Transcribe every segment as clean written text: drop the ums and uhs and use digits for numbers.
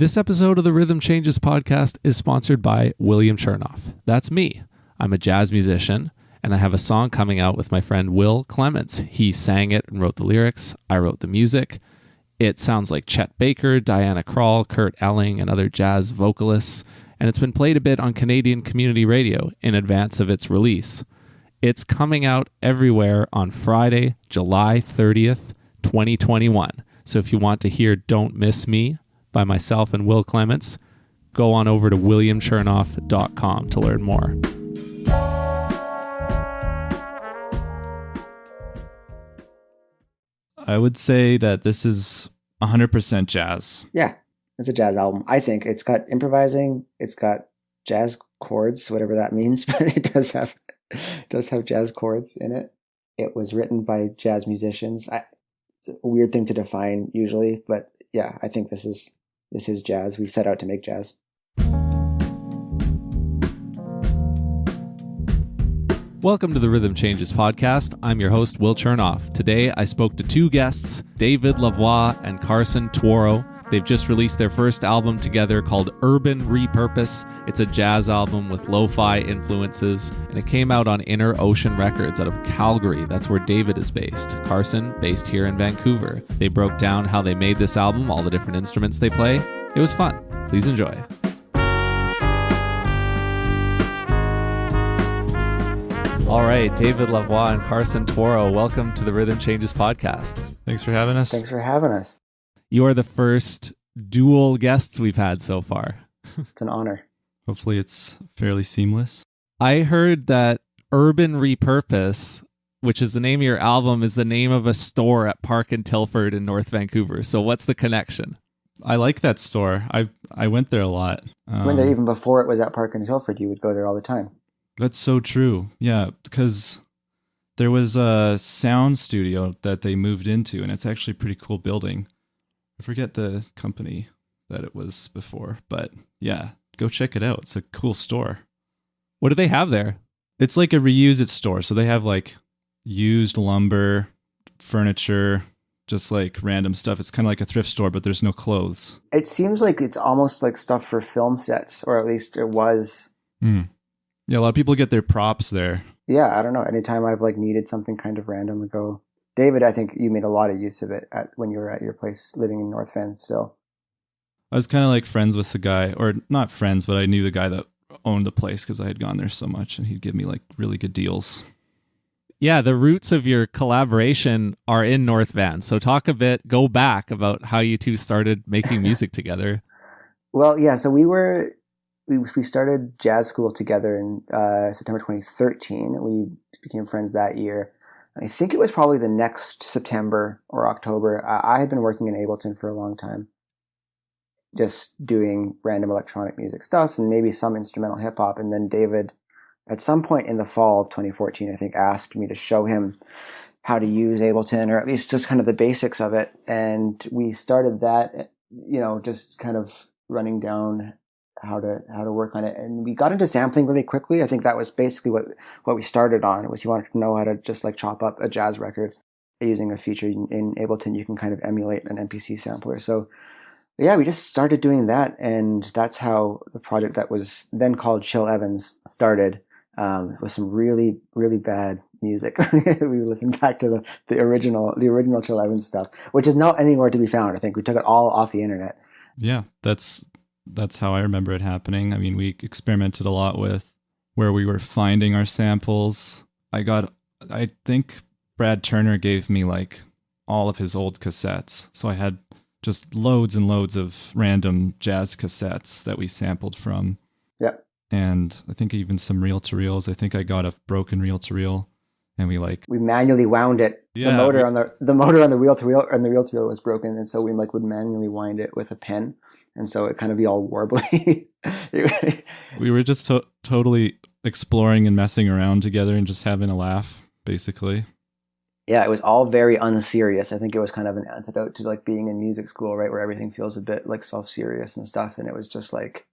This episode of the Rhythm Changes podcast is sponsored by William Chernoff. That's me. I'm a jazz musician, and I have a song coming out with my friend Will Clements. He sang it and wrote the lyrics. I wrote the music. It sounds like Chet Baker, Diana Krall, Kurt Elling, and other jazz vocalists, and it's been played a bit on Canadian community radio in advance of its release. It's coming out everywhere on Friday, July 30th, 2021. So if you want to hear Don't Miss Me by myself and Will Clements, go on over to williamchernoff.com to learn more. I would say that this is 100% jazz. Yeah, it's a jazz album. I think it's got improvising, it's got jazz chords, whatever that means, but it does have jazz chords in it. It was written by jazz musicians. It's a weird thing to define usually, but yeah, I think this is jazz. We set out to make jazz. Welcome to the Rhythm Changes podcast. I'm your host, Will Chernoff. Today, I spoke to two guests, David Lavoie and Carson Tworow. They've just released their first album together called Urban Repurpose. It's a jazz album with lo-fi influences, and it came out on Inner Ocean Records out of Calgary. That's where David is based. Carson, based here in Vancouver. They broke down how they made this album, all the different instruments they play. It was fun. Please enjoy. All right, David Lavoie and Carson Tworow, welcome to the Rhythm Changes podcast. Thanks for having us. Thanks for having us. You are the first dual guests we've had so far. It's an honor. Hopefully it's fairly seamless. I heard that Urban Repurpose, which is the name of your album, is the name of a store at Park and Tilford in North Vancouver. So what's the connection? I like that store. I went there a lot. When there, even before it was at Park and Tilford, you would go there all the time. That's so true. Yeah, because there was a sound studio that they moved into, and it's actually a pretty cool building. I forget the company that it was before, but yeah, go check it out. It's a cool store. What do they have there? It's like a reuse it store. So they have like used lumber, furniture, just like random stuff. It's kind of like a thrift store, but there's no clothes. It seems like it's almost like stuff for film sets, or at least it was. Yeah, a lot of people get their props there. Yeah, I don't know. Anytime I've like needed something kind of random, I go. David, I think you made a lot of use of it when you were at your place living in North Van. So I was kind of like friends with the guy, or not friends, but I knew the guy that owned the place because I had gone there so much, and he'd give me like really good deals. Yeah, the roots of your collaboration are in North Van. So go back about how you two started making music together. Well, yeah, so we started jazz school together in September 2013. We became friends that year. I think it was probably the next September or October. I had been working in Ableton for a long time, just doing random electronic music stuff and maybe some instrumental hip hop. And then David, at some point in the fall of 2014, I think, asked me to show him how to use Ableton, or at least just kind of the basics of it. And we started that, just kind of running down how to work on it, and we got into sampling really quickly. I think that was basically what we started on. Was he wanted to know how to just like chop up a jazz record using a feature in Ableton. You can kind of emulate an MPC sampler. So yeah, we just started doing that, and that's how the project that was then called Chill Evans started. With some really, really bad music. We listened back to the original Chill Evans stuff, which is not anywhere to be found. I think we took it all off the internet. Yeah, that's how I remember it happening. I mean, we experimented a lot with where we were finding our samples. I think Brad Turner gave me like all of his old cassettes. So I had just loads and loads of random jazz cassettes that we sampled from. Yeah. And I think even some reel-to-reels. I think I got a broken reel-to-reel, and we manually wound it. Yeah, the motor on the reel-to-reel and the reel-to-reel was broken, and so we would manually wind it with a pen. And so it kind of be all warbly. We were just totally exploring and messing around together and just having a laugh, basically. Yeah, it was all very unserious. I think it was kind of an antidote to like being in music school, right, where everything feels a bit like self-serious and stuff. And it was just like,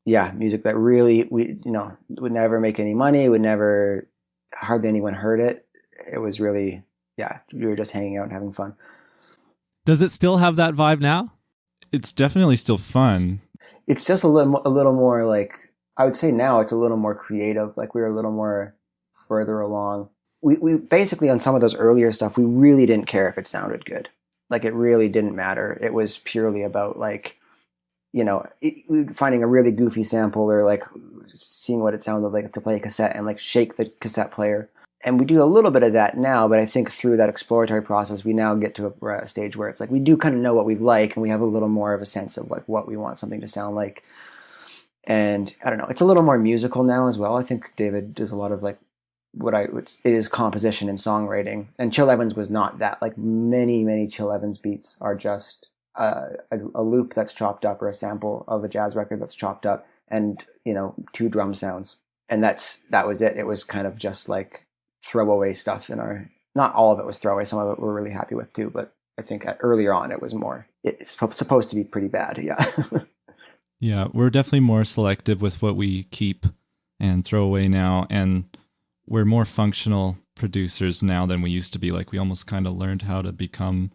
yeah, music that really would never make any money, hardly anyone heard it. It was really, yeah, we were just hanging out and having fun. Does it still have that vibe now? It's definitely still fun. It's just a little more like, I would say now it's a little more creative. Like we were a little more further along. We basically on some of those earlier stuff, we really didn't care if it sounded good. Like it really didn't matter. It was purely about like, finding a really goofy sample or like seeing what it sounded like to play a cassette and like shake the cassette player. And we do a little bit of that now, but I think through that exploratory process, we now get to a stage where it's like we do kind of know what we like, and we have a little more of a sense of like what we want something to sound like. And I don't know, it's a little more musical now as well. I think David does a lot of like it is composition and songwriting, and Chill Evans was not that. Like many Chill Evans beats are just a loop that's chopped up or a sample of a jazz record that's chopped up, and 2 drum sounds, and that was it. It was kind of just like throwaway stuff in our, not all of it was throwaway, some of it we're really happy with too, but I think earlier on it was more, it's supposed to be pretty bad. Yeah. Yeah, we're definitely more selective with what we keep and throw away now, and we're more functional producers now than we used to be. Like we almost kind of learned how to become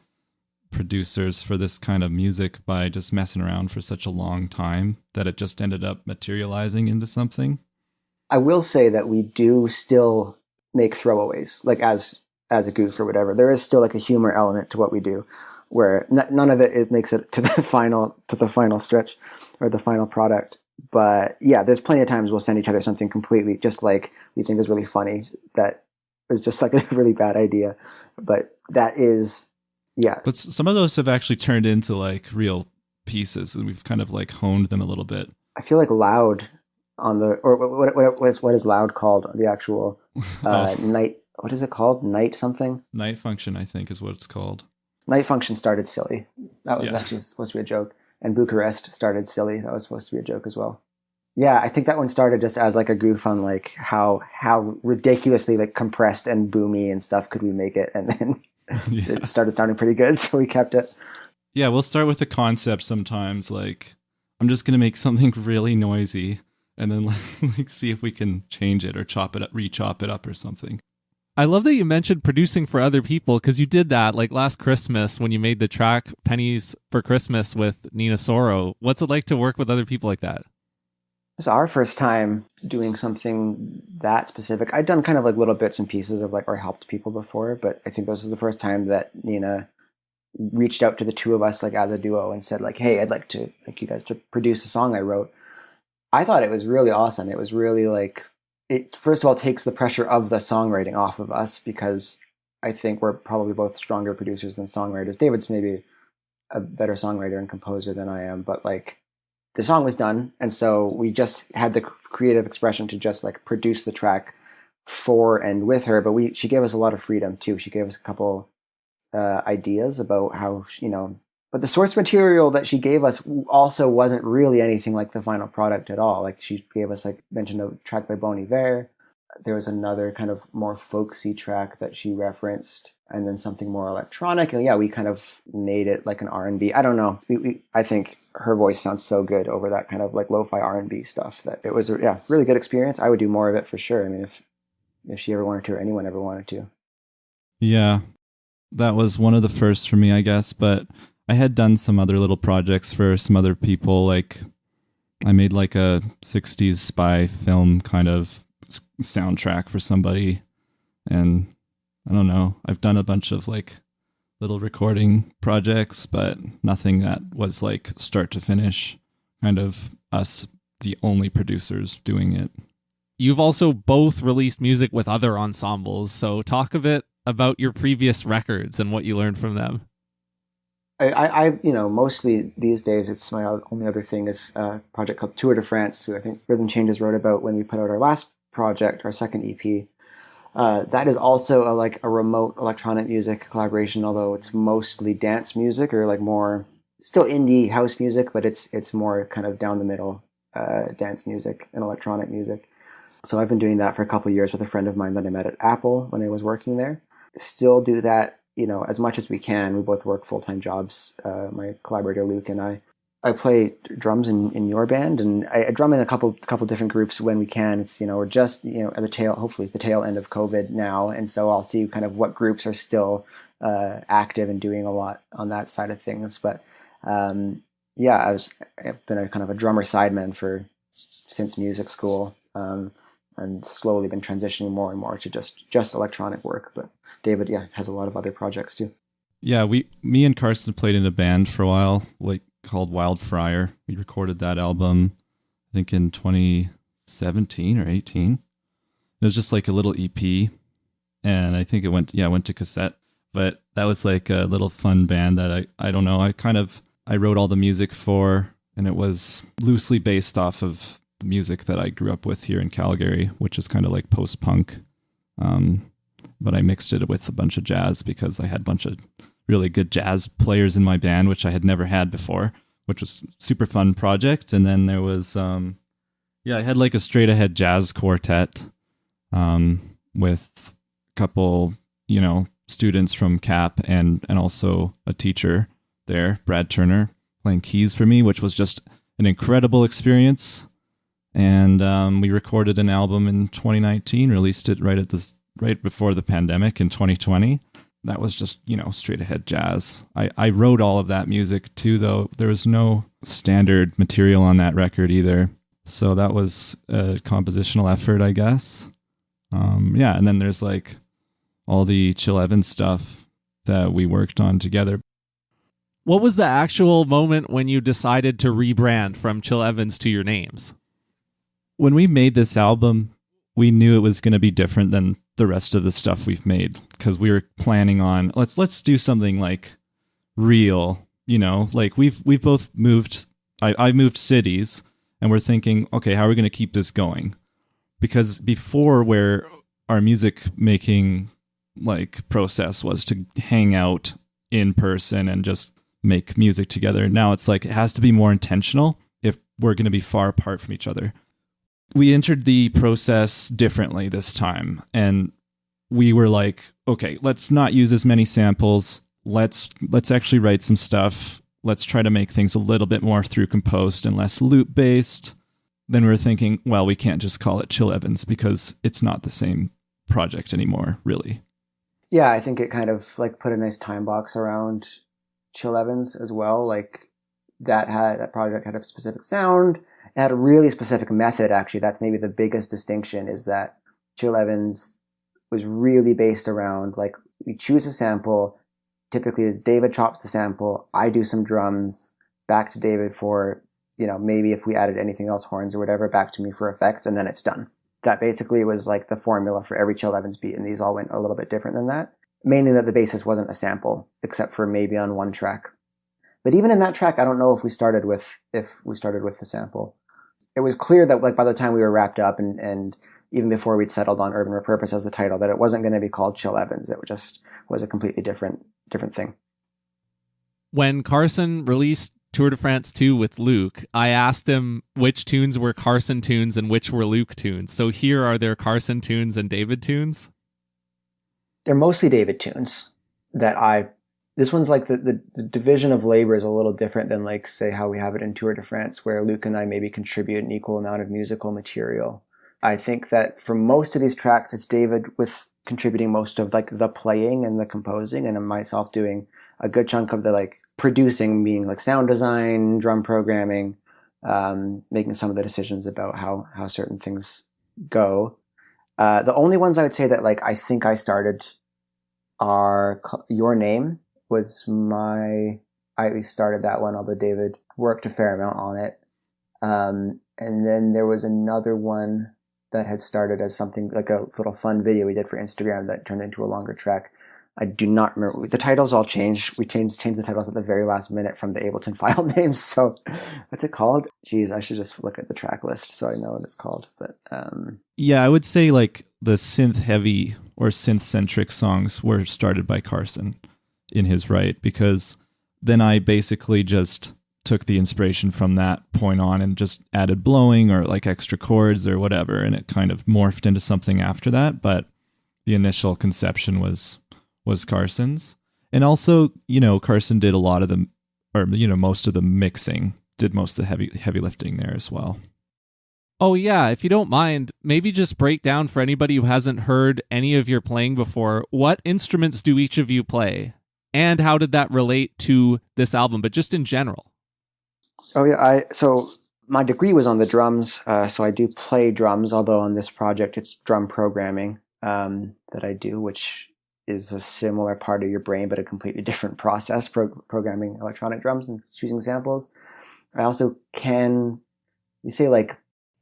producers for this kind of music by just messing around for such a long time that it just ended up materializing into something. I will say that we do still make throwaways, like as a goof or whatever. There is still like a humor element to what we do, where none of it makes it to the final stretch or the final product. But yeah, there's plenty of times we'll send each other something completely just like we think is really funny that was just like a really bad idea. But that is, yeah. But some of those have actually turned into like real pieces, and we've kind of like honed them a little bit. I feel like Loud on the, or what is Loud called? The actual night, what is it called? Night something? Night Function, I think, is what it's called. Night Function started silly. That was actually supposed to be a joke. And Bucharest started silly. That was supposed to be a joke as well. Yeah, I think that one started just as like a goof on like how ridiculously like compressed and boomy and stuff could we make it, and then it started sounding pretty good, so we kept it. Yeah, we'll start with the concept sometimes. Like, I'm just gonna make something really noisy, and then like see if we can change it or chop it up, re-chop it up or something. I love that you mentioned producing for other people, because you did that like last Christmas when you made the track Pennies for Christmas with Nina Soro. What's it like to work with other people like that? It was our first time doing something that specific. I'd done kind of like little bits and pieces of like, or helped people before, but I think this is the first time that Nina reached out to the two of us like as a duo and said like, hey, I'd like you guys to produce a song I wrote. I thought it was really awesome. It was really like, it first of all takes the pressure of the songwriting off of us, because I think we're probably both stronger producers than songwriters. David's maybe a better songwriter and composer than I am, but like the song was done, and so we just had the creative expression to just like produce the track for and with her. But she gave us a lot of freedom too. She gave us a couple ideas about how, but the source material that she gave us also wasn't really anything like the final product at all. Like she gave us, like mentioned, a track by Bon Iver. There was another kind of more folksy track that she referenced, and then something more electronic. And yeah, we kind of made it like an R&B. I don't know. I think her voice sounds so good over that kind of like lo-fi R&B stuff that it was really good experience. I would do more of it for sure. I mean, if she ever wanted to, or anyone ever wanted to. Yeah, that was one of the first for me, I guess. But I had done some other little projects for some other people. Like I made like a 60s spy film kind of soundtrack for somebody. And I don't know, I've done a bunch of like little recording projects, but nothing that was like start to finish, kind of us, the only producers doing it. You've also both released music with other ensembles, so talk a bit about your previous records and what you learned from them. I mostly these days, it's my only other thing is a project called Tour de France, who I think Rhythm Changes wrote about when we put out our last project, our second EP. That is also a remote electronic music collaboration, although it's mostly dance music, or like more still indie house music, but it's more kind of down the middle dance music and electronic music. So I've been doing that for a couple of years with a friend of mine that I met at Apple when I was working there. Still do that, as much as we can. We both work full-time jobs. My collaborator Luke and I play drums in your band, and I drum in a couple different groups when we can. It's we're just at the tail end of COVID now, and so I'll see kind of what groups are still active and doing a lot on that side of things. But yeah, I've been a kind of a drummer sideman since music school, and slowly been transitioning more and more to just electronic work. But David, yeah, has a lot of other projects too. Yeah, me and Carson played in a band for a while, like called Wild Friar. We recorded that album, I think in 2017 or 18. It was just like a little EP, and I think it went to cassette. But that was like a little fun band that I don't know. I wrote all the music for, and it was loosely based off of the music that I grew up with here in Calgary, which is kind of like post-punk. But I mixed it with a bunch of jazz because I had a bunch of really good jazz players in my band, which I had never had before, which was a super fun project. And then there was, I had like a straight ahead jazz quartet with a couple, students from CAP and also a teacher there, Brad Turner, playing keys for me, which was just an incredible experience. And we recorded an album in 2019, released it right before the pandemic in 2020. That was just, straight ahead jazz. I wrote all of that music too, though. There was no standard material on that record either. So that was a compositional effort, I guess. And then there's like all the Chill Evans stuff that we worked on together. What was the actual moment when you decided to rebrand from Chill Evans to your names? When we made this album, we knew it was going to be different than the rest of the stuff we've made, because we were planning on let's do something like real, like we've both moved. I moved cities, and we're thinking, okay, how are we going to keep this going? Because before, where our music making like process was to hang out in person and just make music together, now it's like it has to be more intentional if we're going to be far apart from each other. We entered the process differently this time, and we were like, okay, let's not use as many samples. Let's actually write some stuff. Let's try to make things a little bit more through composed and less loop based. Then we were thinking, well, we can't just call it Chill Evans because it's not the same project anymore, really. Yeah, I think it kind of like put a nice time box around Chill Evans as well. Like that project had a specific sound. It had a really specific method, actually. That's maybe the biggest distinction, is that Chill Evans was really based around, like, we choose a sample. Typically is David chops the sample, I do some drums, back to David for, maybe if we added anything else, horns or whatever, back to me for effects, and then it's done. That basically was like the formula for every Chill Evans beat, and these all went a little bit different than that. Mainly that the bassist wasn't a sample, except for maybe on one track. But even in that track, I don't know if we started with the sample. It was clear that, like, by the time we were wrapped up, and even before we'd settled on Urban Repurpose as the title, that it wasn't going to be called Chill Evans. It just was a completely different thing. When Carson released Tour de France 2 with Luke, I asked him which tunes were Carson tunes and which were Luke tunes. So here, are there Carson tunes and David tunes? They're mostly David tunes this one's like the division of labor is a little different than, like, say, how we have it in Tour de France, where Luke and I maybe contribute an equal amount of musical material. I think that for most of these tracks, it's David with contributing most of, like, the playing and the composing, and myself doing a good chunk of the, like, producing, being like sound design, drum programming, making some of the decisions about how certain things go. The only ones I would say that, like, I think I started are Your Name I at least started that one, although David worked a fair amount on it. And then there was another one that had started as something like a little fun video we did for Instagram that turned into a longer track. I do not remember. The titles all changed. We changed the titles at the very last minute from the Ableton file names. So what's it called? Geez, I should just look at the track list so I know what it's called. But yeah, I would say like the synth heavy or synth centric songs were started by Carson in his right, because then I basically just took the inspiration from that point on and just added blowing or like extra chords or whatever, and it kind of morphed into something after that. But the initial conception was Carson's. And also, Carson did a lot of the, or most of the mixing, did most of the heavy lifting there as well. Oh yeah, if you don't mind, maybe just break down for anybody who hasn't heard any of your playing before, what instruments do each of you play? And how did that relate to this album, but just in general? Oh yeah, so my degree was on the drums, so I do play drums. Although on this project, it's drum programming that I do, which is a similar part of your brain, but a completely different process. Programming electronic drums and choosing samples. I also can, you say like,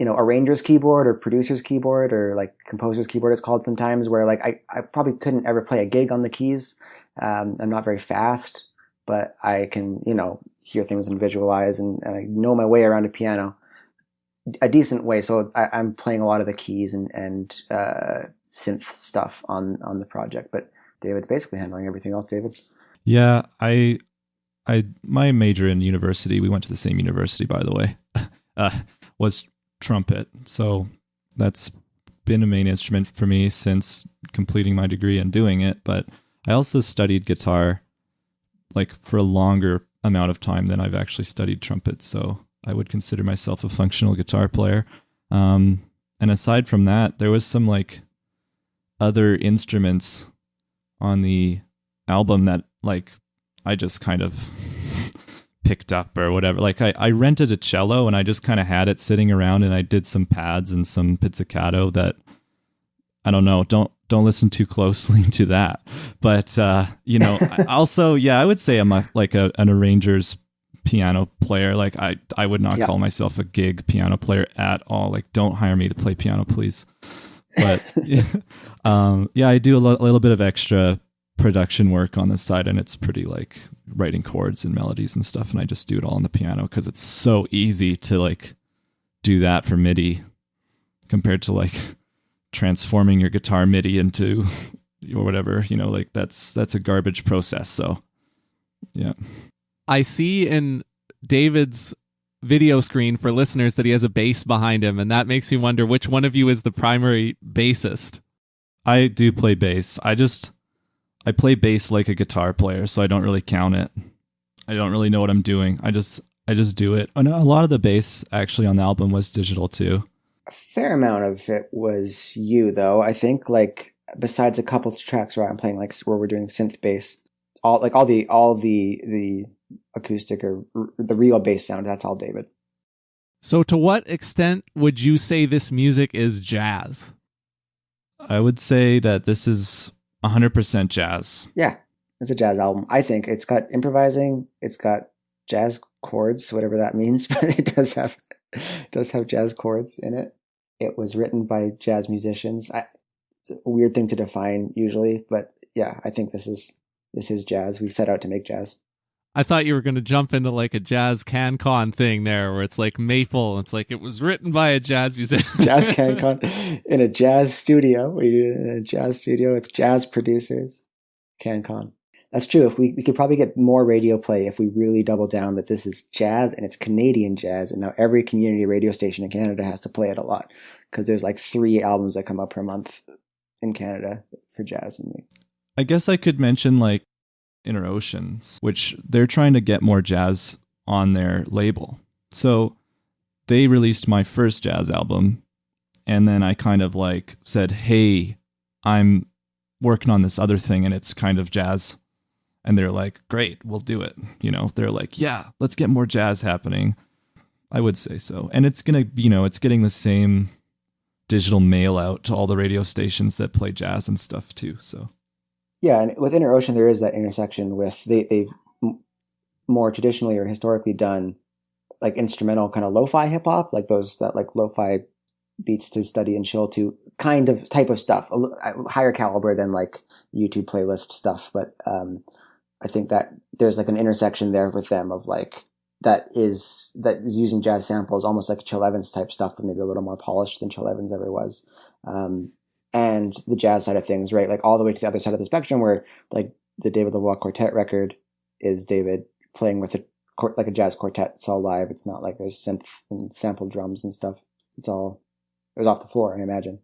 arranger's keyboard or producer's keyboard or like composer's keyboard it's called sometimes, where like I probably couldn't ever play a gig on the keys. I'm not very fast, but I can, hear things and visualize and I know my way around a piano a decent way. So I'm playing a lot of the keys and synth stuff on the project, but David's basically handling everything else. David? Yeah, my major in university, we went to the same university, by the way, was trumpet. So that's been a main instrument for me since completing my degree and doing it. But I also studied guitar like for a longer amount of time than I've actually studied trumpet. So I would consider myself a functional guitar player. And aside from that, there was some like other instruments on the album that like I just kind of picked up or whatever. Like I rented a cello and I just kind of had it sitting around and I did some pads and some pizzicato that I don't know, don't listen too closely to that. But also, yeah, I would say I'm an arranger's piano player. Like I would not call myself a gig piano player at all. Like don't hire me to play piano, please. But I do a little bit of extra production work on the side, and it's pretty like writing chords and melodies and stuff, and I just do it all on the piano because it's so easy to like do that for MIDI compared to like transforming your guitar MIDI into or whatever, like that's a garbage process. So yeah. I see in David's video screen for listeners that he has a bass behind him, and that makes me wonder which one of you is the primary bassist. I do play bass. I play bass like a guitar player, so I don't really count it. I don't really know what I'm doing. I just do it. And a lot of the bass actually on the album was digital too. A fair amount of it was you, though. I think like besides a couple of tracks where I'm playing like where we're doing synth bass, all the acoustic or the real bass sound, that's all David. So to what extent would you say this music is jazz? I would say that this is 100% jazz. Yeah, it's a jazz album. I think it's got improvising, it's got jazz chords, whatever that means, but it does have jazz chords in it. It was written by jazz musicians. It's a weird thing to define usually, but yeah, I think this is jazz. We set out to make jazz. I thought you were going to jump into like a jazz CanCon thing there where it's like Maple. It's like it was written by a jazz musician. Jazz CanCon in a jazz studio. We did it in a jazz studio with jazz producers. CanCon. That's true. If we could probably get more radio play if we really double down that this is jazz and it's Canadian jazz. And now every community radio station in Canada has to play it a lot because there's like 3 albums that come up per month in Canada for jazz. And I guess I could mention like Inner Oceans, which they're trying to get more jazz on their label. So they released my first jazz album, and then I kind of like said, hey, I'm working on this other thing and it's kind of jazz. And they're like, great, we'll do it. They're like, yeah, let's get more jazz happening. I would say so. And it's going to, it's getting the same digital mail out to all the radio stations that play jazz and stuff too. So yeah, and with Inner Ocean, there is that intersection with they've more traditionally or historically done like instrumental kind of lo-fi hip hop, like that like lo-fi beats to study and chill to kind of type of stuff, higher caliber than like YouTube playlist stuff. But I think that there's like an intersection there with them of like that is using jazz samples, almost like Chill Evans type stuff, but maybe a little more polished than Chill Evans ever was. And the jazz side of things, right? Like all the way to the other side of the spectrum where like the David Lavoie quartet record is David playing with like a jazz quartet. It's all live. It's not like there's synth and sampled drums and stuff. It was off the floor, I imagine.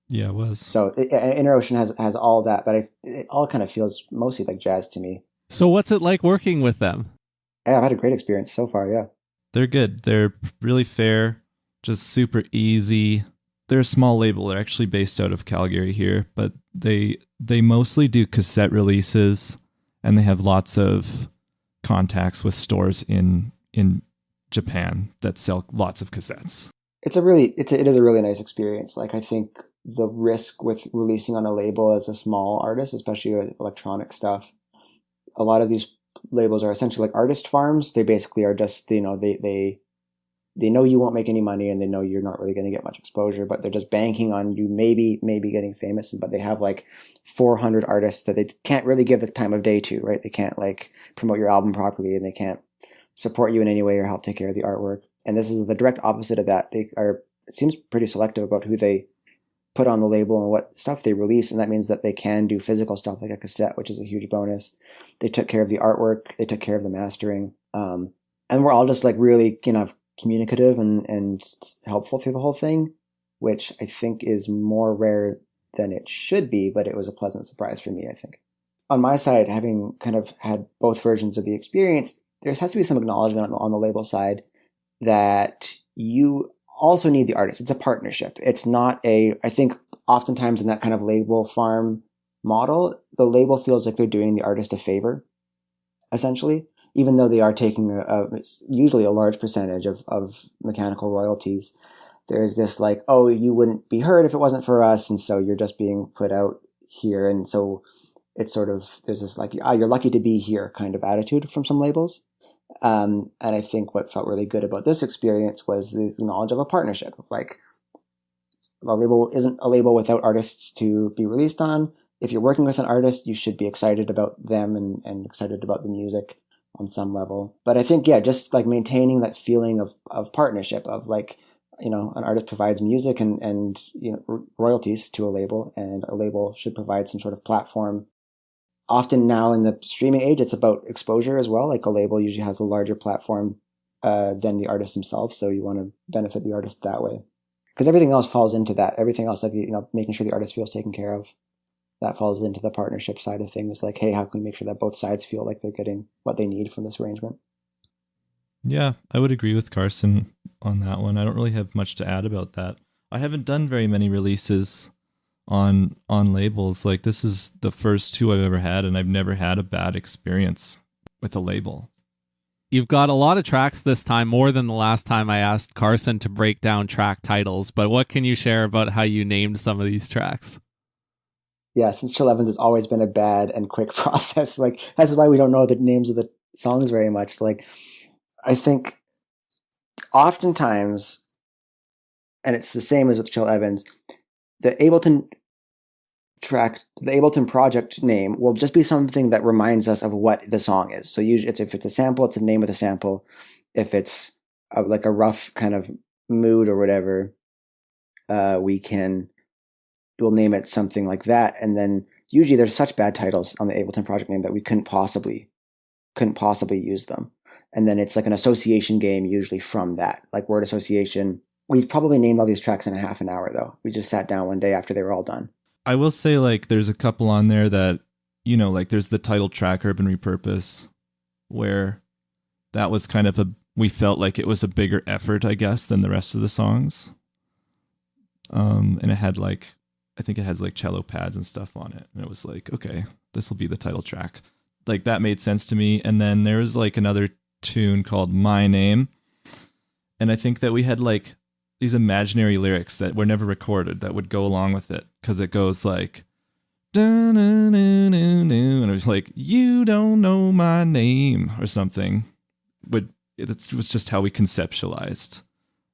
Yeah, it was. So Inner Ocean has all that, but it all kind of feels mostly like jazz to me. So what's it like working with them? Yeah, I've had a great experience so far, yeah. They're good. They're really fair, just super easy. They're a small label. They're actually based out of Calgary here, but they mostly do cassette releases, and they have lots of contacts with stores in Japan that sell lots of cassettes. It is a really nice experience. Like, I think the risk with releasing on a label as a small artist, especially with electronic stuff, a lot of these labels are essentially like artist farms. They basically are just, they know you won't make any money, and they know you're not really going to get much exposure, but they're just banking on you maybe getting famous. But they have like 400 artists that they can't really give the time of day to, right? They can't like promote your album properly, and they can't support you in any way or help take care of the artwork. And this is the direct opposite of that. It seems pretty selective about who they put on the label and what stuff they release. And that means that they can do physical stuff like a cassette, which is a huge bonus. They took care of the artwork. They took care of the mastering. And we're all just like really, communicative and helpful through the whole thing, which I think is more rare than it should be, but it was a pleasant surprise for me, I think. On my side, having kind of had both versions of the experience, there has to be some acknowledgement on the label side that you also need the artist. It's a partnership. It's not I think oftentimes in that kind of label farm model, the label feels like they're doing the artist a favor, essentially, even though they are taking usually a large percentage of mechanical royalties. There's this like, oh, you wouldn't be heard if it wasn't for us, and so you're just being put out here. And so it's sort of, there's this like, you're lucky to be here kind of attitude from some labels. And I think what felt really good about this experience was the knowledge of a partnership. Like, the label isn't a label without artists to be released on. If you're working with an artist, you should be excited about them and excited about the music on some level. But I think, just like maintaining that feeling of partnership, of like, an artist provides music and royalties to a label, and a label should provide some sort of platform. Often now in the streaming age, it's about exposure as well. Like, a label usually has a larger platform than the artist themselves, so you want to benefit the artist that way. Because everything else falls into that. Everything else, like, making sure the artist feels taken care of, that falls into the partnership side of things. Like, hey, how can we make sure that both sides feel like they're getting what they need from this arrangement? Yeah, I would agree with Carson on that one. I don't really have much to add about that. I haven't done very many releases on labels. Like, this is the first two I've ever had, and I've never had a bad experience with a label. You've got a lot of tracks this time, more than the last time I asked Carson to break down track titles. But what can you share about how you named some of these tracks? Yeah, since Chill Evans has always been a bad and quick process. Like, that's why we don't know the names of the songs very much. Like, I think oftentimes, and it's the same as with Chill Evans, the Ableton project name will just be something that reminds us of what the song is. So usually, if it's a sample, it's the name of the sample. If it's like a rough kind of mood or whatever, we'll name it something like that. And then usually there's such bad titles on the Ableton project name that we couldn't possibly use them. And then it's like an association game usually from that, like word association. We've probably named all these tracks in a half an hour though. We just sat down one day after they were all done. I will say, like, there's a couple on there that, like there's the title track, Urban Repurpose, where that was kind of we felt like it was a bigger effort, I guess, than the rest of the songs. And it had like, I think it has like cello pads and stuff on it. And it was like, okay, this will be the title track. Like, that made sense to me. And then there was like another tune called My Name. And I think that we had like these imaginary lyrics that were never recorded that would go along with it. Cause it goes like, and it was like, you don't know my name or something. It was just how we conceptualized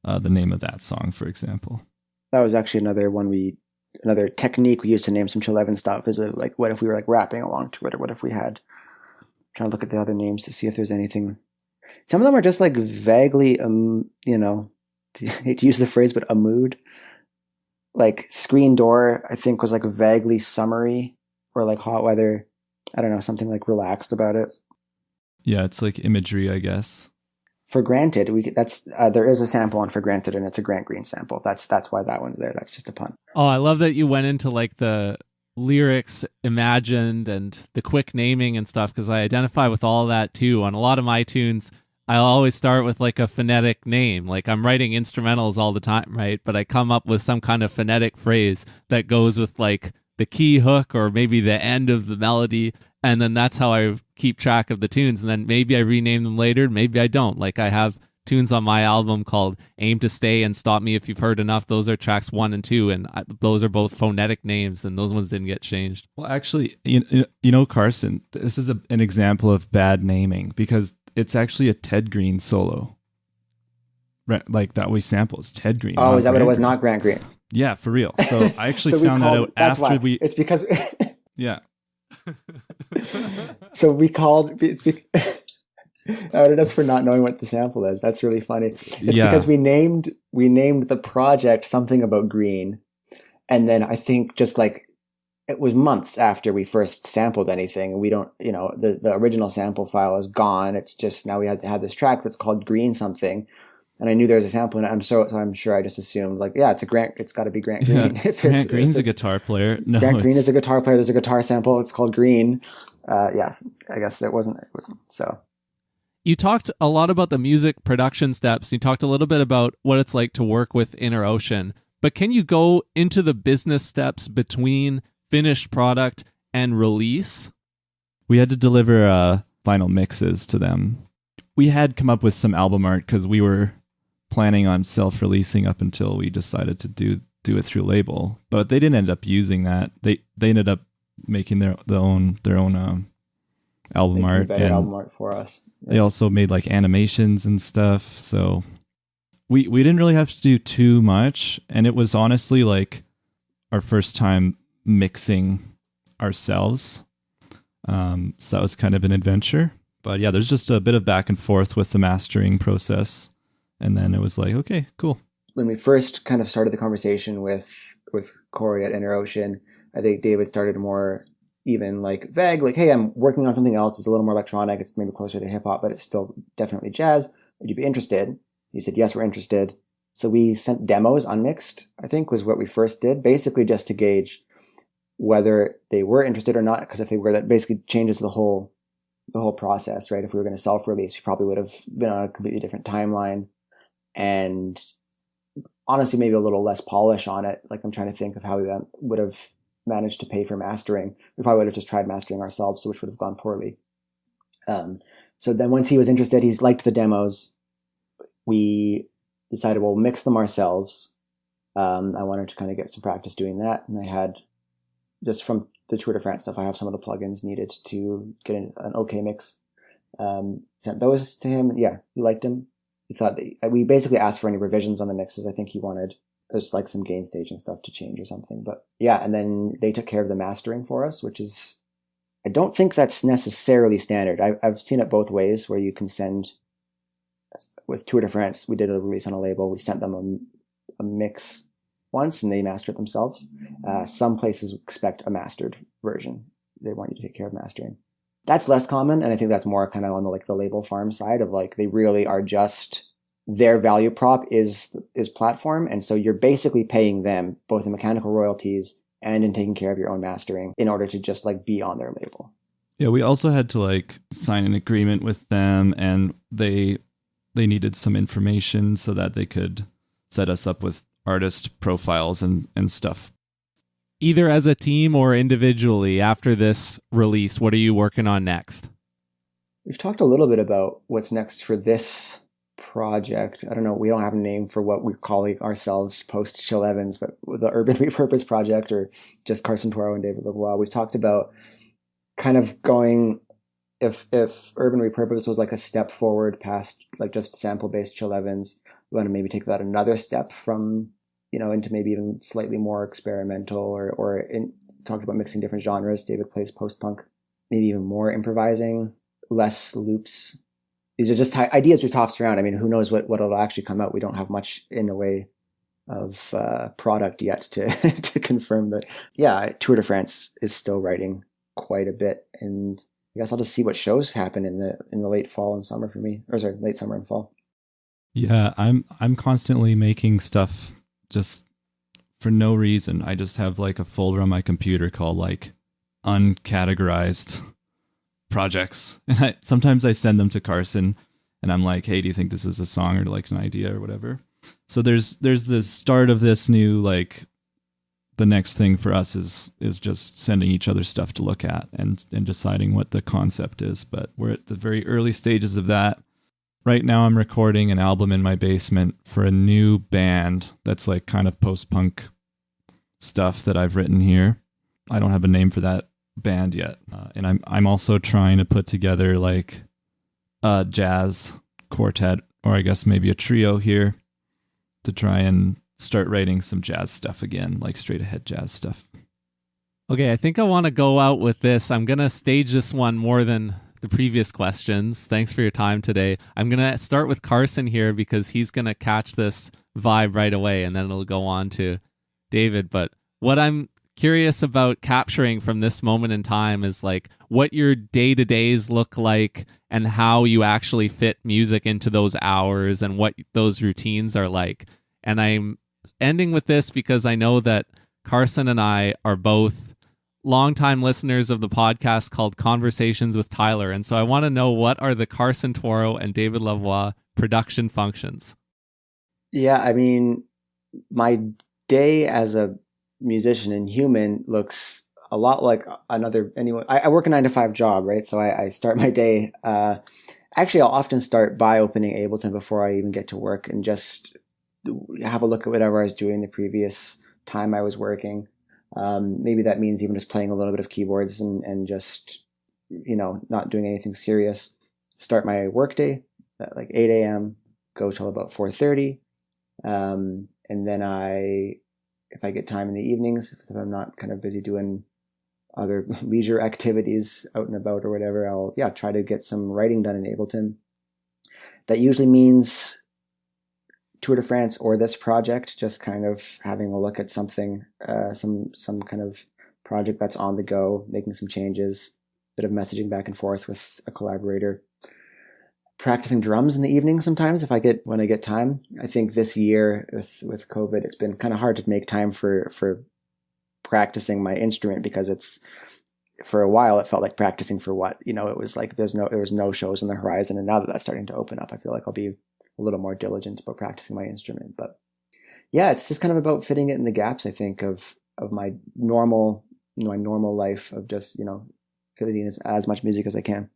the name of that song, for example. That was actually another technique we used to name some Chill Evans stuff is like, what if we were like rapping along to it, or what if we had, trying to look at the other names to see if there's anything. Some of them are just like vaguely, to use the phrase, but a mood. Like Screen Door, I think, was like vaguely summery, or like Hot Weather. I don't know, something like relaxed about it. Yeah, it's like imagery, I guess. For Granted, there is a sample on For Granted, and it's a Grant Green sample. That's why that one's there. That's just a pun. Oh, I love that you went into like the lyrics imagined and the quick naming and stuff, because I identify with all that too. On a lot of my tunes, I always start with like a phonetic name. Like, I'm writing instrumentals all the time, right? But I come up with some kind of phonetic phrase that goes with like the key hook or maybe the end of the melody. And then that's how I keep track of the tunes. And then maybe I rename them later, maybe I don't. Like, I have tunes on my album called Aim to Stay and Stop Me If You've Heard Enough. Those are tracks 1 and 2, and those are both phonetic names, and those ones didn't get changed. Well, actually, Carson, this is an example of bad naming because it's actually a Ted Green solo. Like that we sample is Ted Green. Oh, is that what it was? Not Grant Green. Yeah, for real. So I actually found that out after we. It's because. Yeah. So we called. Outed us for not knowing what the sample is. That's really funny. It's because we named the project something about green, and then I think just like it was months after we first sampled anything, and we don't, the original sample file is gone. It's just now we had to have this track that's called Green something. And I knew there was a sample, and I'm sure I just assumed it's got to be Grant Green. Yeah. Grant Green's a guitar player. No, Grant Green is a guitar player. There's a guitar sample. It's called Green. Yes, I guess it wasn't. So you talked a lot about the music production steps. You talked a little bit about what it's like to work with Inner Ocean, but can you go into the business steps between finished product and release? We had to deliver final mixes to them. We had come up with some album art because we were planning on self-releasing up until we decided to do it through label, but they didn't end up using that. They ended up making their own album art, better album art for us. Yeah. They also made like animations and stuff, so we didn't really have to do too much, and it was honestly like our first time mixing ourselves, so that was kind of an adventure. But yeah, there's just a bit of back and forth with the mastering process. And then it was like, okay, cool. When we first kind of started the conversation with Corey at Inner Ocean, I think David started more even like vague, like, hey, I'm working on something else. It's a little more electronic. It's maybe closer to hip hop, but it's still definitely jazz. Would you be interested? He said, yes, we're interested. So we sent demos unmixed, I think was what we first did, basically just to gauge whether they were interested or not. Because if they were, that basically changes the whole process, right? If we were going to self-release, we probably would have been on a completely different timeline. And honestly, maybe a little less polish on it. Like I'm trying to think of how we would have managed to pay for mastering. We probably would have just tried mastering ourselves, which would have gone poorly. So then once he was interested, he's liked the demos. We decided we'll mix them ourselves. I wanted to kind of get some practice doing that. And I had, just from the Tour de France stuff, I have some of the plugins needed to get an okay mix. Sent those to him. Yeah, he liked them. He thought that we basically asked for any revisions on the mixes. I think he wanted just like some gain staging stuff to change or something. But yeah, and then they took care of the mastering for us, which is, I don't think that's necessarily standard. I've seen it both ways, where you can send, with Tour de France, we did a release on a label. We sent them a mix once and they master it themselves. Some places expect a mastered version. They want you to take care of mastering. That's less common, and I think that's more kind of on the label farm side of like they really are just, their value prop is platform, and so you're basically paying them both in mechanical royalties and in taking care of your own mastering in order to just like be on their label. Yeah, we also had to like sign an agreement with them, and they needed some information so that they could set us up with artist profiles and stuff. Either as a team or individually, after this release, what are you working on next? We've talked a little bit about what's next for this project. I don't know, we don't have a name for what we're calling ourselves post Chill Evans, but the Urban Repurpose project, or just Carson, Tworow, and David Lavoie. We've talked about kind of going, if Urban Repurpose was like a step forward past like just sample-based Chill Evans, we want to maybe take that another step from, into maybe even slightly more experimental, or talked about mixing different genres. David plays post-punk, maybe even more improvising, less loops. These are just ideas we tossed around. I mean, who knows what'll actually come out? We don't have much in the way of product yet to to confirm that. Yeah, Tour de France is still writing quite a bit, and I guess I'll just see what shows happen in the late fall and summer for me. Or sorry, late summer and fall. Yeah, I'm constantly making stuff just for no reason. I just have like a folder on my computer called like uncategorized projects. And sometimes I send them to Carson and I'm like, hey, do you think this is a song or like an idea or whatever? So there's the start of this new, like, the next thing for us is just sending each other stuff to look at and deciding what the concept is. But we're at the very early stages of that. right now I'm recording an album in my basement for a new band that's like kind of post-punk stuff that I've written here. I don't have a name for that band yet. And I'm also trying to put together like a jazz quartet, or I guess maybe a trio here, to try and start writing some jazz stuff again, like straight ahead jazz stuff. Okay, I think I want to go out with this. I'm going to stage this one more than the previous questions. Thanks for your time today. I'm going to start with Carson here because he's going to catch this vibe right away, and then it'll go on to David. But what I'm curious about capturing from this moment in time is like what your day-to-days look like and how you actually fit music into those hours and what those routines are like. And I'm ending with this because I know that Carson and I are both longtime listeners of the podcast called Conversations with Tyler. And so I want to know, what are the Carson Tworow and David Lavoie production functions? Yeah, I mean, my day as a musician and human looks a lot like anyone. I work a 9-to-5 job, right? So I start my day. Actually, I'll often start by opening Ableton before I even get to work and just have a look at whatever I was doing the previous time I was working. Maybe that means even just playing a little bit of keyboards and just, not doing anything serious. Start my workday at like 8 a.m., go till about 4:30. And then if I get time in the evenings, if I'm not kind of busy doing other leisure activities out and about or whatever, I'll try to get some writing done in Ableton. That usually means Tour de France or this project, just kind of having a look at something, some kind of project that's on the go, making some changes, bit of messaging back and forth with a collaborator. Practicing drums in the evening sometimes when I get time. I think this year with COVID, it's been kind of hard to make time for practicing my instrument, because for a while it felt like practicing for what? It was like there was no shows on the horizon, and now that that's starting to open up, I feel like I'll be a little more diligent about practicing my instrument. But yeah, it's just kind of about fitting it in the gaps, I think, of my normal life of just, fitting in as much music as I can.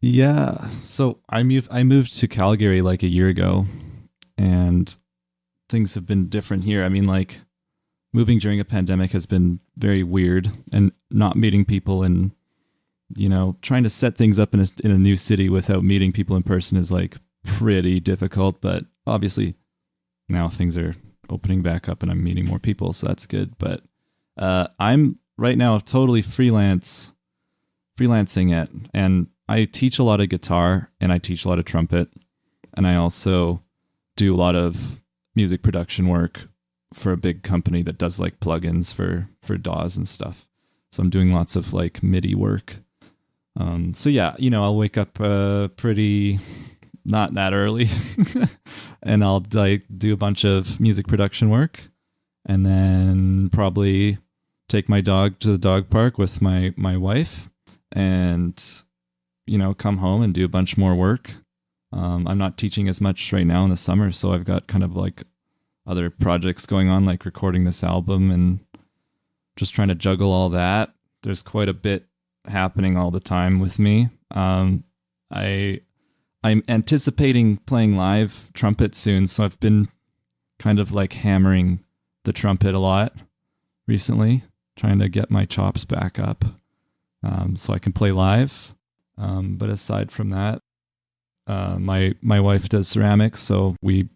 Yeah. So I moved to Calgary like a year ago, and things have been different here. I mean, like, moving during a pandemic has been very weird, and not meeting people and, trying to set things up in a new city without meeting people in person is like pretty difficult. But obviously now things are opening back up and I'm meeting more people, so that's good. But I'm right now totally freelancing it, and I teach a lot of guitar and I teach a lot of trumpet, and I also do a lot of music production work for a big company that does like plugins for DAWs and stuff. So I'm doing lots of like MIDI work. So yeah, I'll wake up pretty not that early and I'll like do a bunch of music production work, and then probably take my dog to the dog park with my wife, and come home and do a bunch more work. I'm not teaching as much right now in the summer, so I've got kind of like other projects going on, like recording this album and just trying to juggle all that. There's quite a bit happening all the time with me. I'm anticipating playing live trumpet soon, so I've been kind of like hammering the trumpet a lot recently, trying to get my chops back up so I can play live. But aside from that, my wife does ceramics, so we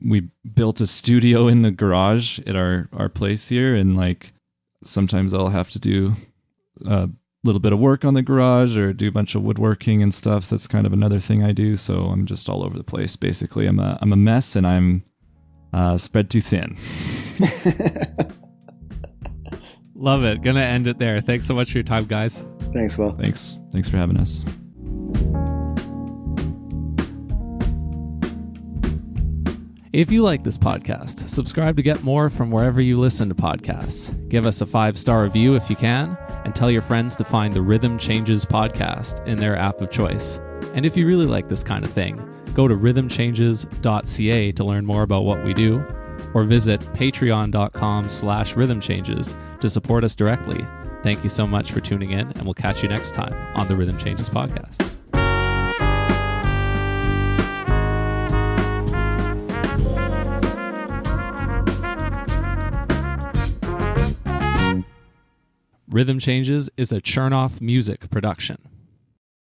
built a studio in the garage at our place here, and like sometimes I'll have to do a little bit of work on the garage or do a bunch of woodworking and stuff. That's kind of another thing I do, so I'm just all over the place. Basically, I'm a mess, and I'm spread too thin. Love it. Gonna end it there. Thanks so much for your time, guys. Thanks, Will. Thanks for having us. If you like this podcast, subscribe to get more from wherever you listen to podcasts. Give us a 5-star review if you can, and tell your friends to find the Rhythm Changes podcast in their app of choice. And if you really like this kind of thing, go to rhythmchanges.ca to learn more about what we do, or visit patreon.com/rhythmchanges to support us directly. Thank you so much for tuning in, and we'll catch you next time on the Rhythm Changes podcast. Rhythm Changes is a Chernoff music production.